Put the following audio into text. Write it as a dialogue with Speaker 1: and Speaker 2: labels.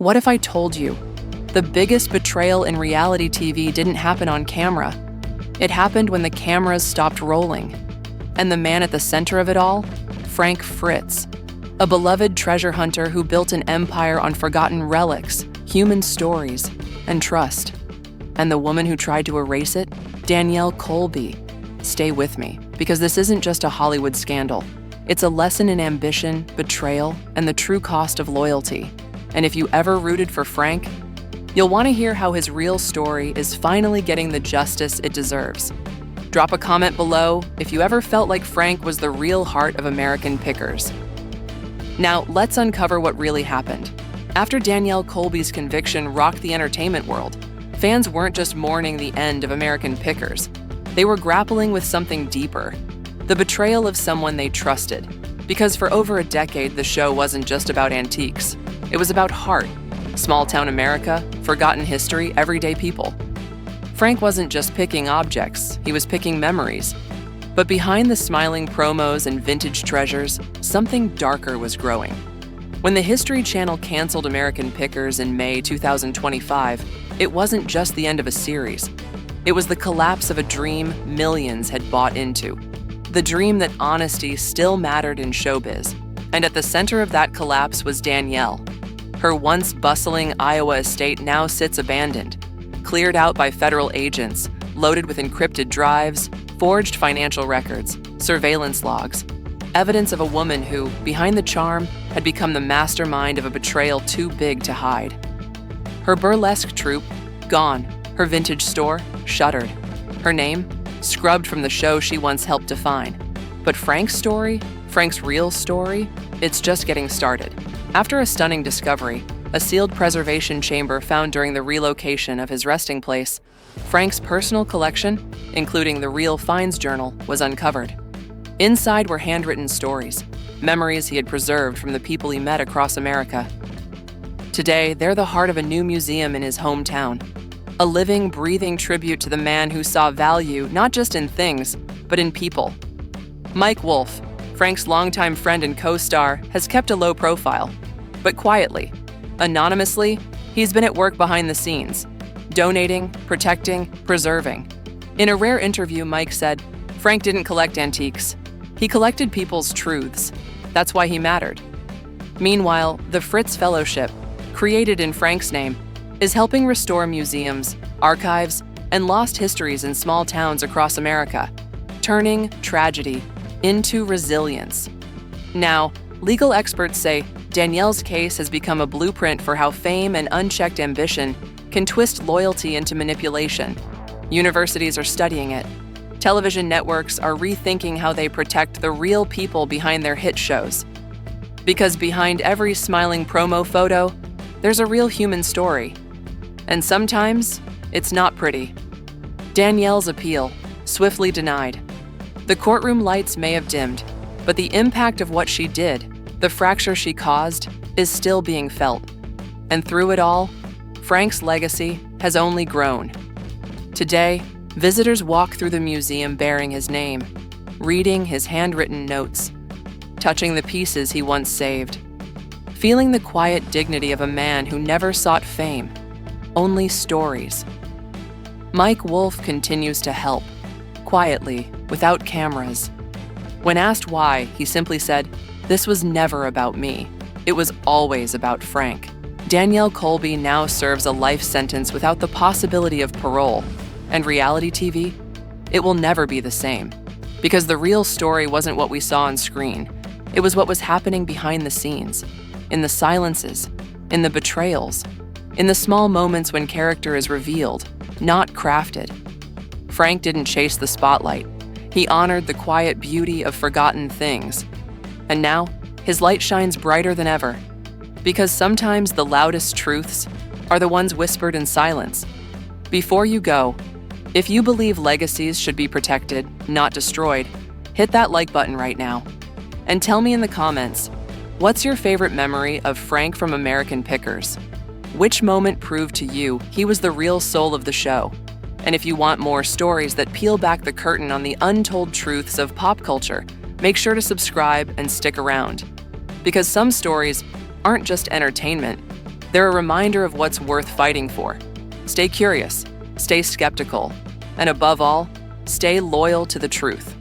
Speaker 1: What if I told you the biggest betrayal in reality TV didn't happen on camera? It happened when the cameras stopped rolling. And the man at the center of it all? Frank Fritz, a beloved treasure hunter who built an empire on forgotten relics, human stories, and trust. And the woman who tried to erase it? Danielle Colby. Stay with me, because this isn't just a Hollywood scandal. It's a lesson in ambition, betrayal, and the true cost of loyalty. And if you ever rooted for Frank, you'll want to hear how his real story is finally getting the justice it deserves. Drop a comment below if you ever felt like Frank was the real heart of American pickers. Now, let's uncover what really happened. After Danielle Colby's conviction rocked the entertainment world, fans weren't just mourning the end of American pickers. They were grappling with something deeper, the betrayal of someone they trusted. Because for over a decade, the show wasn't just about antiques. It was about heart, small-town America, forgotten history, everyday people. Frank wasn't just picking objects, he was picking memories. But behind the smiling promos and vintage treasures, something darker was growing. When the History Channel canceled American Pickers in May 2025, it wasn't just the end of a series. It was the collapse of a dream millions had bought into. The dream that honesty still mattered in showbiz. And at the center of that collapse was Danielle. Her once bustling Iowa estate now sits abandoned, cleared out by federal agents, loaded with encrypted drives, forged financial records, surveillance logs, evidence of a woman who, behind the charm, had become the mastermind of a betrayal too big to hide. Her burlesque troupe, gone. Her vintage store, shuttered. Her name, scrubbed from the show she once helped define. But Frank's story, Frank's real story, it's just getting started. After a stunning discovery, a sealed preservation chamber found during the relocation of his resting place, Frank's personal collection, including the Real Finds Journal, was uncovered. Inside were handwritten stories, memories he had preserved from the people he met across America. Today, they're the heart of a new museum in his hometown, a living, breathing tribute to the man who saw value not just in things, but in people. Mike Wolfe, Frank's longtime friend and co-star, has kept a low profile, but quietly, anonymously, he's been at work behind the scenes, donating, protecting, preserving. In a rare interview, Mike said, "Frank didn't collect antiques. He collected people's truths. That's why he mattered." Meanwhile, the Fritz Fellowship, created in Frank's name, is helping restore museums, archives, and lost histories in small towns across America, turning tragedy into resilience. Now, legal experts say Danielle's case has become a blueprint for how fame and unchecked ambition can twist loyalty into manipulation. Universities are studying it. Television networks are rethinking how they protect the real people behind their hit shows. Because behind every smiling promo photo, there's a real human story. And sometimes, it's not pretty. Danielle's appeal, swiftly denied. The courtroom lights may have dimmed, but the impact of what she did, the fracture she caused, is still being felt. And through it all, Frank's legacy has only grown. Today, visitors walk through the museum bearing his name, reading his handwritten notes, touching the pieces he once saved, feeling the quiet dignity of a man who never sought fame, only stories. Mike Wolfe continues to help, quietly, without cameras. When asked why, he simply said, "This was never about me. It was always about Frank." Danielle Colby now serves a life sentence without the possibility of parole. And reality TV? It will never be the same. Because the real story wasn't what we saw on screen. It was what was happening behind the scenes, in the silences, in the betrayals, in the small moments when character is revealed, not crafted. Frank didn't chase the spotlight. He honored the quiet beauty of forgotten things. And now, his light shines brighter than ever. Because sometimes the loudest truths are the ones whispered in silence. Before you go, if you believe legacies should be protected, not destroyed, hit that like button right now. And tell me in the comments, what's your favorite memory of Frank from American Pickers? Which moment proved to you he was the real soul of the show? And if you want more stories that peel back the curtain on the untold truths of pop culture, make sure to subscribe and stick around. Because some stories aren't just entertainment, They're a reminder of what's worth fighting for. Stay curious, stay skeptical, and above all, stay loyal to the truth.